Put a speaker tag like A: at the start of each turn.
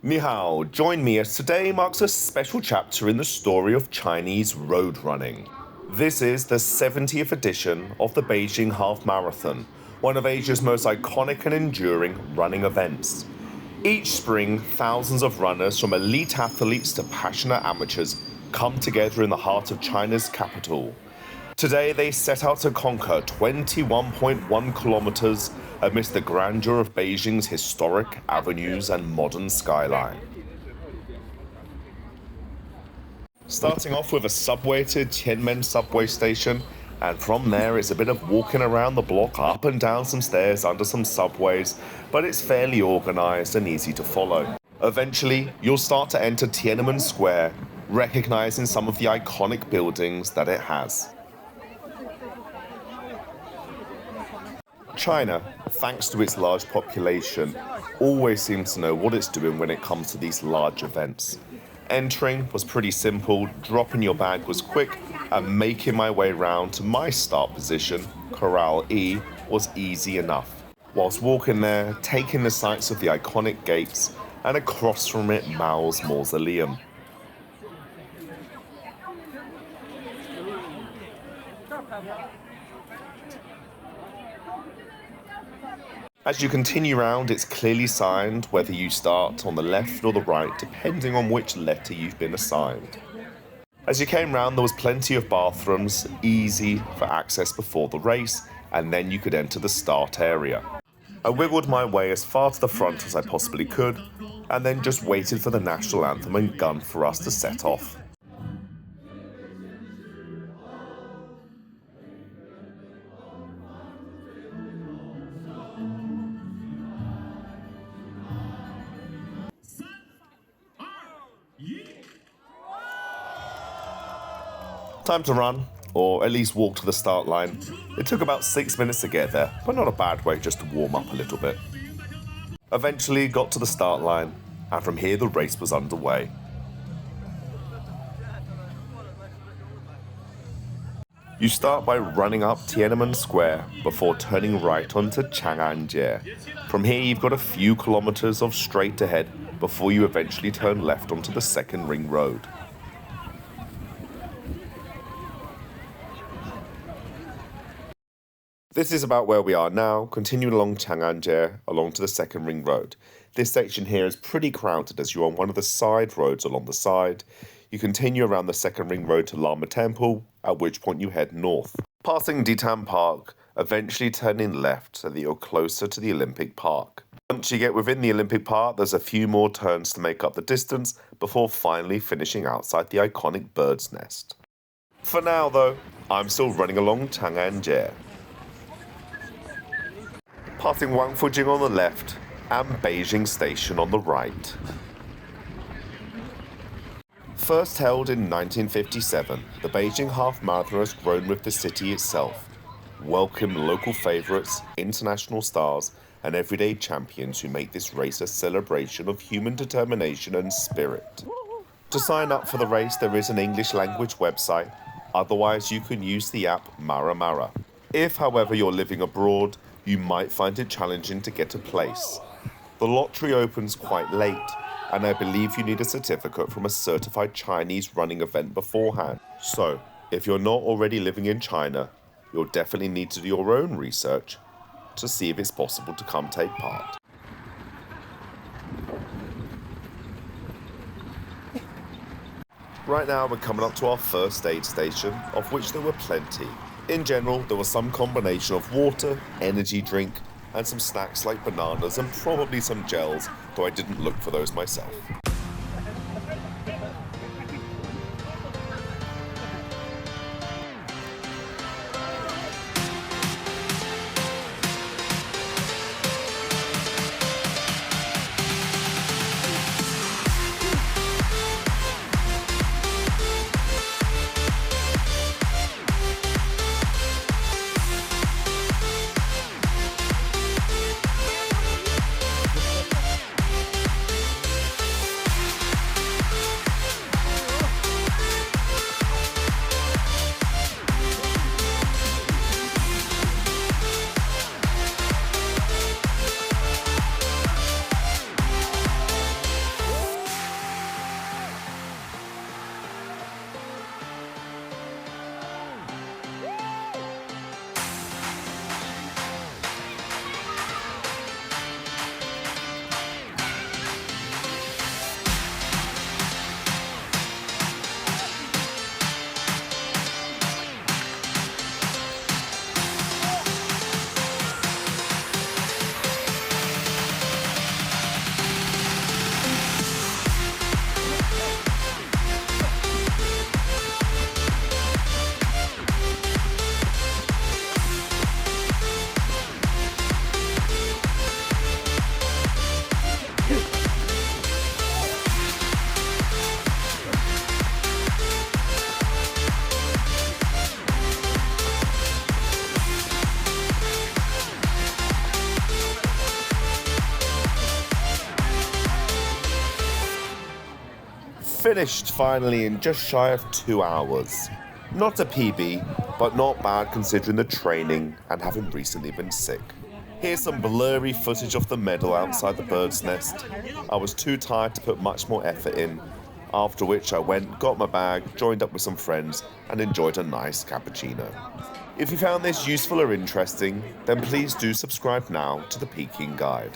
A: Ni hao, join me as today marks a special chapter in the story of Chinese road running. This is the 70th edition of the Beijing Half Marathon, one of Asia's most iconic and enduring running events. Each spring, thousands of runners, from elite athletes to passionate amateurs, come together in the heart of China's capital. Today, they set out to conquer 21.1 kilometers amidst the grandeur of Beijing's historic avenues and modern skyline. Starting off with a subway to Tianmen subway station, and from there it's a bit of walking around the block, up and down some stairs, under some subways, but it's fairly organized and easy to follow. Eventually, you'll start to enter Tiananmen Square, recognizing some of the iconic buildings that it has. China, thanks to its large population, always seems to know what it's doing when it comes to these large events. Entering was pretty simple, dropping your bag was quick, and making my way round to my start position, Corral E, was easy enough. Whilst walking there, taking the sights of the iconic gates, and across from it Mao's mausoleum. As you continue round, it's clearly signed whether you start on the left or the right, depending on which letter you've been assigned. As you came round, there was plenty of bathrooms, easy for access before the race, and then you could enter the start area. I wiggled my way as far to the front as I possibly could, and then just waited for the national anthem and gunned for us to set off. Time to run, or at least walk to the start line. It took about 6 minutes to get there, but not a bad way just to warm up a little bit. Eventually got to the start line, and from here the race was underway. You start by running up Tiananmen Square before turning right onto Chang'anjie. From here you've got a few kilometers of straight ahead before you eventually turn left onto the second ring road. This is about where we are now, continuing along Chang'anjie, along to the second ring road. This section here is pretty crowded as you're on one of the side roads along the side. You continue around the second ring road to Lama Temple, at which point you head north. Passing Ditan Park, eventually turning left so that you're closer to the Olympic Park. Once you get within the Olympic Park, there's a few more turns to make up the distance before finally finishing outside the iconic bird's nest. For now though, I'm still running along Chang'anjie. Passing Wangfujing on the left and Beijing Station on the right. First held in 1957, the Beijing Half Marathon has grown with the city itself, welcomed local favourites, international stars, and everyday champions who make this race a celebration of human determination and spirit. To sign up for the race, there is an English language website, otherwise you can use the app Mara Mara. If, however, you're living abroad, you might find it challenging to get a place. The lottery opens quite late, and I believe you need a certificate from a certified Chinese running event beforehand. So, if you're not already living in China, you'll definitely need to do your own research to see if it's possible to come take part. Right now we're coming up to our first aid station, of which there were plenty. In general, there was some combination of water, energy drink, and some snacks like bananas and probably some gels, though I didn't look for those myself. Finished finally in just shy of 2 hours. Not a PB, but not bad considering the training and having recently been sick. Here's some blurry footage of the medal outside the bird's nest. I was too tired to put much more effort in, after which I went, got my bag, joined up with some friends, and enjoyed a nice cappuccino. If you found this useful or interesting, then please do subscribe now to the Peking Guide.